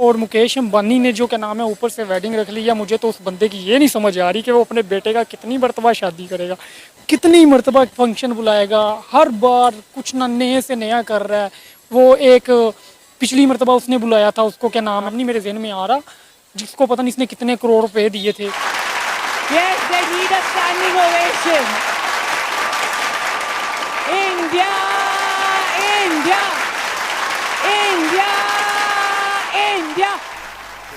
और मुकेश अंबानी ने जो क्या नाम है ऊपर से वेडिंग रख ली है, मुझे तो उस बंदे की ये नहीं समझ आ रही कि वो अपने बेटे का कितनी मरतबा शादी करेगा, कितनी मरतबा फंक्शन बुलाएगा, हर बार कुछ ना नए से नया कर रहा है। वो एक पिछली मरतबा उसने बुलाया था, उसको क्या नाम है नहीं मेरे जहन में आ रहा, जिसको पता नहीं इसने कितने करोड़ रुपए दिए थे। Yes, they need a standing ovation. India, India, India, India.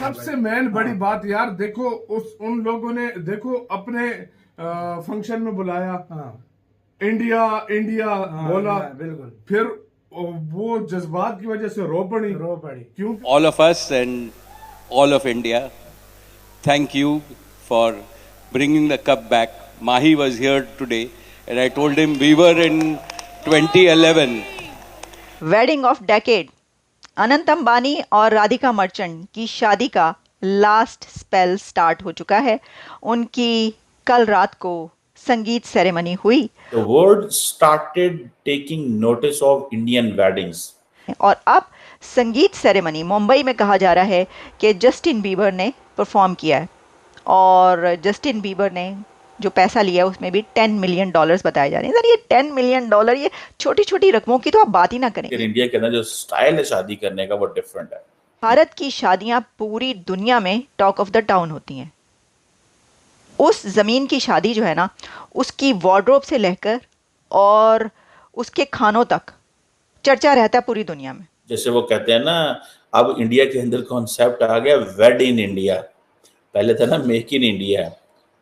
सबसे मेन बड़ी बात यार, देखो उन लोगों ने देखो अपने फंक्शन में बुलाया, इंडिया इंडिया बोला, बिल्कुल, फिर वो जज्बात की वजह से रो पड़ी क्यों? All of us and all of India, thank you for bringing the cup back. Mahi was here today and I told him we were in 2011. Wedding of decade, Anant Ambani और राधिका मर्चेंट की शादी का लास्ट स्पेल स्टार्ट हो चुका है। उनकी कल रात को संगीत सेरेमनी हुई। The world started taking notice of Indian weddings. और अब संगीत सेरेमनी मुंबई में कहा जा रहा है कि जस्टिन बीबर ने परफॉर्म किया है, और जस्टिन बीबर ने जो पैसा लिया उसमें भी $10 मिलियन बताए जा रहे हैं। सर ये $10 मिलियन, ये छोटी छोटी रकमों की तो आप बात ही ना करें। इंडिया के अंदर जो स्टाइल है शादी करने का वो डिफरेंट है। भारत की शादियां पूरी दुनिया में टॉक ऑफ द टाउन होती हैं। उस ज़मीन की शादी जो है ना, उसकी वार्डरोब से लेकर और उसके खानों तक चर्चा रहता है पूरी दुनिया में। जैसे वो कहते हैं ना, अब इंडिया के अंदर कॉन्सेप्ट आ गया वेड इन इंडिया। पहले था ना मेक इन इंडिया,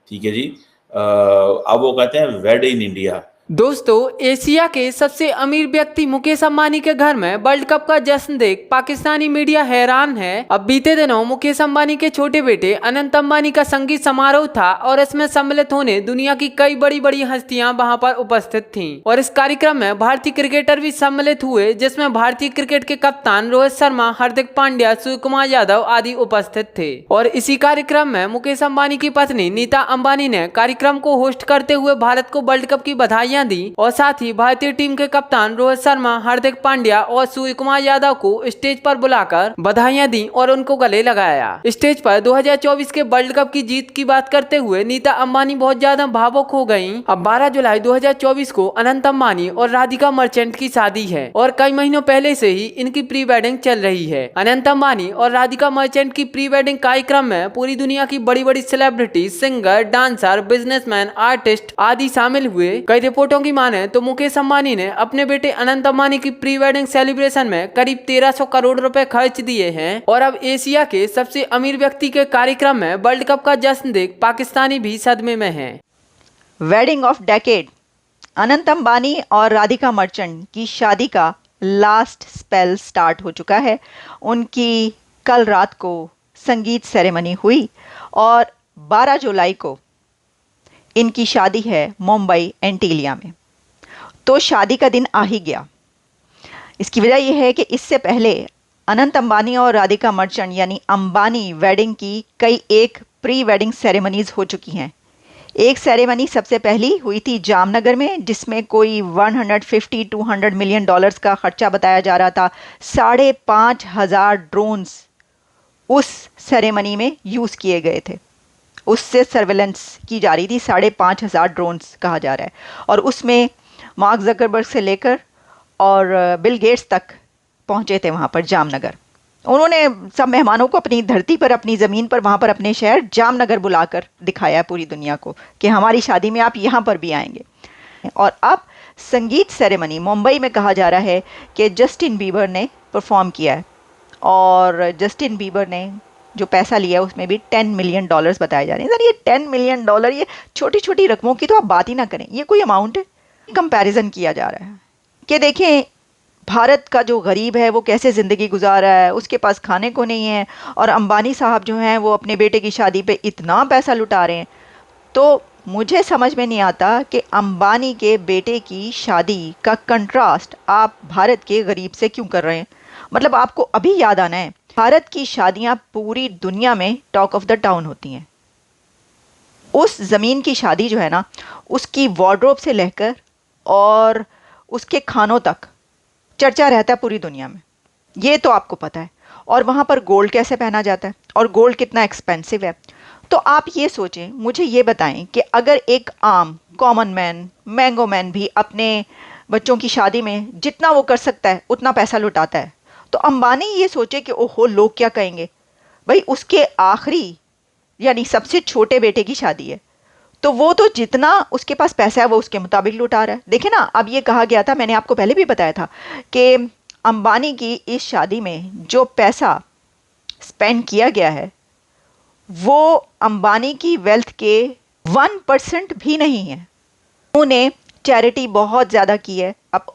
ठीक है जी, अब वो कहते हैं वेड इन इंडिया। दोस्तों, एशिया के सबसे अमीर व्यक्ति मुकेश अंबानी के घर में वर्ल्ड कप का जश्न देख पाकिस्तानी मीडिया हैरान है। अब बीते दिनों मुकेश अंबानी के छोटे बेटे अनंत अंबानी का संगीत समारोह था और इसमें सम्मिलित होने दुनिया की कई बड़ी बड़ी हस्तियां वहां पर उपस्थित थीं। और इस कार्यक्रम में भारतीय क्रिकेटर भी सम्मिलित हुए, जिसमें भारतीय क्रिकेट के कप्तान रोहित शर्मा, हार्दिक पांड्या, सूर्य कुमार यादव आदि उपस्थित थे। और इसी कार्यक्रम में मुकेश अंबानी की पत्नी नीता अंबानी ने कार्यक्रम को होस्ट करते हुए भारत को वर्ल्ड कप की बधाइयां दी और साथ ही भारतीय टीम के कप्तान रोहित शर्मा, हार्दिक पांड्या और सूर्य कुमार यादव को स्टेज पर बुलाकर बधाइयां दी और उनको गले लगाया। स्टेज पर 2024 के वर्ल्ड कप की जीत की बात करते हुए नीता अंबानी बहुत ज्यादा भावुक हो गयी। अब 12 जुलाई 2024 को अनंत अंबानी और राधिका मर्चेंट की शादी है और कई महीनों पहले से ही इनकी प्री वेडिंग चल रही है। अनंत अंबानी और राधिका मर्चेंट की प्री वेडिंग कार्यक्रम में पूरी दुनिया की बड़ी बड़ी celebrity, singer, dancer, businessman, artist आदि शामिल हुए। कई रिपोर्टों की माने तो मुकेश अंबानी ने अपने बेटे अनंत अंबानी की प्री वेडिंग सेलिब्रेशन में करीब 1300 करोड़ रुपए खर्च दिए हैं। और अब एशिया के सबसे अमीर व्यक्ति के कार्यक्रम में वर्ल्ड कप का जश्न देख पाकिस्तानी भी सदमे में हैं। Wedding of decade, Anant Ambani और राधिका मर्चेंट की शादी का लास्ट स्पेल स्टार्ट हो चुका है। उनकी कल रात को संगीत सेरेमनी हुई और 12 जुलाई को इनकी शादी है मुंबई एंटीलिया में। तो शादी का दिन आ ही गया। इसकी वजह यह है कि इससे पहले अनंत अंबानी और राधिका मर्चेंट यानी अंबानी वेडिंग की कई एक प्री वेडिंग सेरेमनीज हो चुकी हैं। एक सेरेमनी सबसे पहली हुई थी जामनगर में, जिसमें कोई 150-200 मिलियन डॉलर्स का खर्चा बताया जा रहा था। 5,500 ड्रोन्स उस सेरेमनी में यूज़ किए गए थे। उससे सर्वेलेंस की जा रही थी। 5,500 ड्रोन्स कहा जा रहा है। और उसमें मार्क जकरबर्ग से लेकर और बिल गेट्स तक पहुंचे थे वहां पर जामनगर। उन्होंने सब मेहमानों को अपनी धरती पर, अपनी ज़मीन पर, वहां पर अपने शहर जामनगर बुलाकर दिखाया पूरी दुनिया को कि हमारी शादी में आप यहाँ पर भी आएंगे। और अब संगीत सेरेमनी मुंबई में कहा जा रहा है कि जस्टिन बीबर ने परफॉर्म किया है, और जस्टिन बीबर ने जो पैसा लिया उसमें भी $10 मिलियन बताए जा रहे हैं। सर ये $10 मिलियन, ये छोटी छोटी रकमों की तो आप बात ही ना करें। ये कोई अमाउंट है? कंपैरिजन किया जा रहा है कि देखें भारत का जो गरीब है वो कैसे ज़िंदगी गुजार रहा है, उसके पास खाने को नहीं है, और अंबानी साहब जो हैं वो अपने बेटे की शादी पे इतना पैसा लुटा रहे हैं। तो मुझे समझ में नहीं आता कि अंबानी के बेटे की शादी का कंट्रास्ट आप भारत के गरीब से क्यों कर रहे हैं। मतलब आपको अभी याद आना है, भारत की शादियां पूरी दुनिया में टॉक ऑफ द टाउन होती हैं। उस ज़मीन की शादी जो है ना, उसकी वार्डरोब से लेकर और उसके खानों तक चर्चा रहता है पूरी दुनिया में। ये तो आपको पता है। और वहाँ पर गोल्ड कैसे पहना जाता है और गोल्ड कितना एक्सपेंसिव है। तो आप ये सोचें, मुझे ये बताएं कि अगर एक आम कॉमन मैन, मैंगो मैन भी अपने बच्चों की शादी में जितना वो कर सकता है उतना पैसा लुटाता है, तो अंबानी ये सोचे कि ओहो लोग क्या कहेंगे। भाई उसके आखिरी यानी सबसे छोटे बेटे की शादी है, तो वो तो जितना उसके पास पैसा है वो उसके मुताबिक लुटा रहा है। देखिए ना, अब ये कहा गया था, मैंने आपको पहले भी बताया था कि अंबानी की इस शादी में जो पैसा स्पेंड किया गया है वो अंबानी की वेल्थ के 1% भी नहीं है। उन्होंने चैरिटी बहुत ज़्यादा की है, अब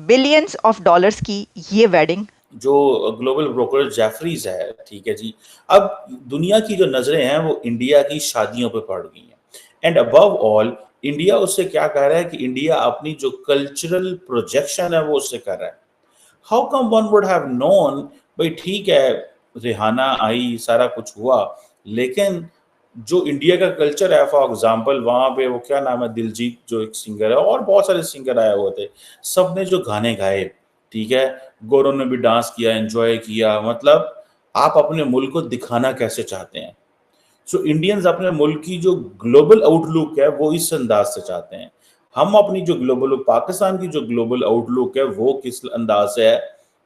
बिलियंस ऑफ डॉलर्स की ये वेडिंग। जो ग्लोबल ब्रोकर जेफरीज है, ठीक है जी, अब दुनिया की जो नजरें हैं वो इंडिया की शादियों पे पड़ गई हैं। एंड अबव ऑल इंडिया उससे क्या कह रहा है कि इंडिया अपनी जो कल्चरल प्रोजेक्शन है वो उससे कर रहा है। How come one would have known, भाई ठीक है रिहाना आई, सारा कुछ हुआ, लेकिन जो इंडिया का कल्चर है, फॉर एग्जांपल वहां पे वो क्या नाम है, दिलजीत जो एक सिंगर है, और बहुत सारे सिंगर आए हुए थे, सबने जो गाने गाए, ठीक है, गोरों ने भी डांस किया, एंजॉय किया, मतलब आप अपने मुल्क को दिखाना कैसे चाहते हैं। सो इंडियंस अपने मुल्क की जो ग्लोबल आउटलुक है वो इस अंदाज से चाहते हैं। हम अपनी जो ग्लोबल, पाकिस्तान की जो ग्लोबल आउटलुक है वो किस अंदाज से है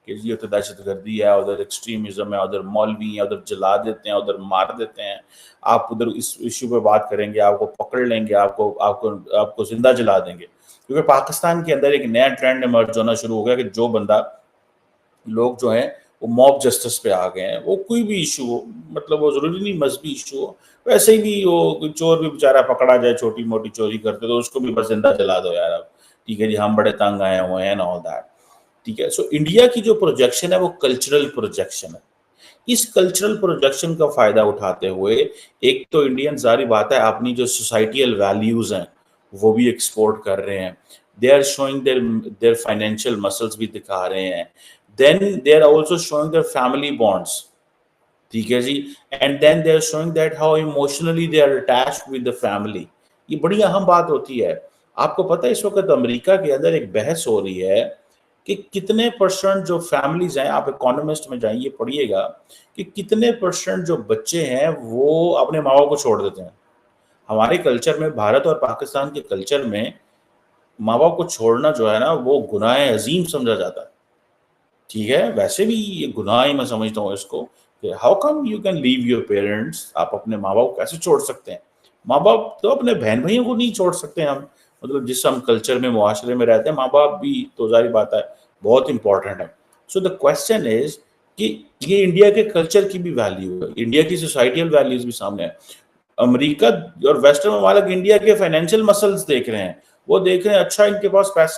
कि ये तो दहशतगर्दी है, उधर एक्सट्रीमिज्म है, उधर मौलवी है, उधर जला देते हैं, उधर मार देते हैं। आप उधर इस इश्यू पे बात करेंगे आपको पकड़ लेंगे, आपको आपको आपको जिंदा जला देंगे। क्योंकि पाकिस्तान के अंदर एक नया ट्रेंड इमर्ज होना शुरू हो गया कि जो बंदा, लोग जो हैं वो मॉब जस्टिस पे आ गए हैं, वो कोई भी इशू हो, मतलब वो जरूरी नहीं मजहबी इशू हो, वैसे ही भी वो कोई चोर भी बेचारा पकड़ा जाए, छोटी मोटी चोरी करते तो उसको भी बस जिंदा जला दो यार, अब ठीक है जी, हम बड़े तंग आए हुए हैं ऑल दैट, ठीक है। सो इंडिया की जो प्रोजेक्शन है वो कल्चरल प्रोजेक्शन है। इस कल्चरल प्रोजेक्शन का फायदा उठाते हुए एक तो इंडियन, जारी बात है, अपनी जो सोसाइटियल वैल्यूज हैं वो भी एक्सपोर्ट कर रहे हैं, they are showing their financial muscles भी दिखा रहे हैं, then they are also showing their family bonds, ठीक है जी, and then they are showing that how emotionally they are attached with the family. ये बड़ी अहम बात होती है। आपको पता है इस वक्त अमेरिका के अंदर एक बहस हो रही है कि कितने परसेंट जो फैमिलीज हैं, आप इकोनॉमिस्ट में जाइए पढ़िएगा, कि कितने परसेंट जो बच्चे हैं वो अपने माँ बाप को छोड़ देते हैं। हमारे कल्चर में, भारत और पाकिस्तान के कल्चर में, माँ बाप को छोड़ना जो है ना वो गुनाह अजीम समझा जाता है, ठीक है। वैसे भी ये गुनाह ही मैं समझता हूँ इसको, कि how come you can leave your parents, आप अपने माँ बाप को कैसे छोड़ सकते हैं। माँ बाप तो अपने बहन भाइयों को नहीं छोड़ सकते हम, मतलब जिस हम कल्चर में, मुआशरे में रहते हैं, माँ बाप भी तो जारी बात है बहुत इंपॉर्टेंट है। सो द क्वेश्चन इज कि ये इंडिया के कल्चर की भी वैल्यू है, इंडिया की सोसाइटियल वैल्यूज भी सामने है। अमेरिका और वेस्टर्न ममालिक इंडिया के फाइनेंशियल मसल्स देख रहे हैं, वो देख रहे हैं अच्छा इनके पास पैसे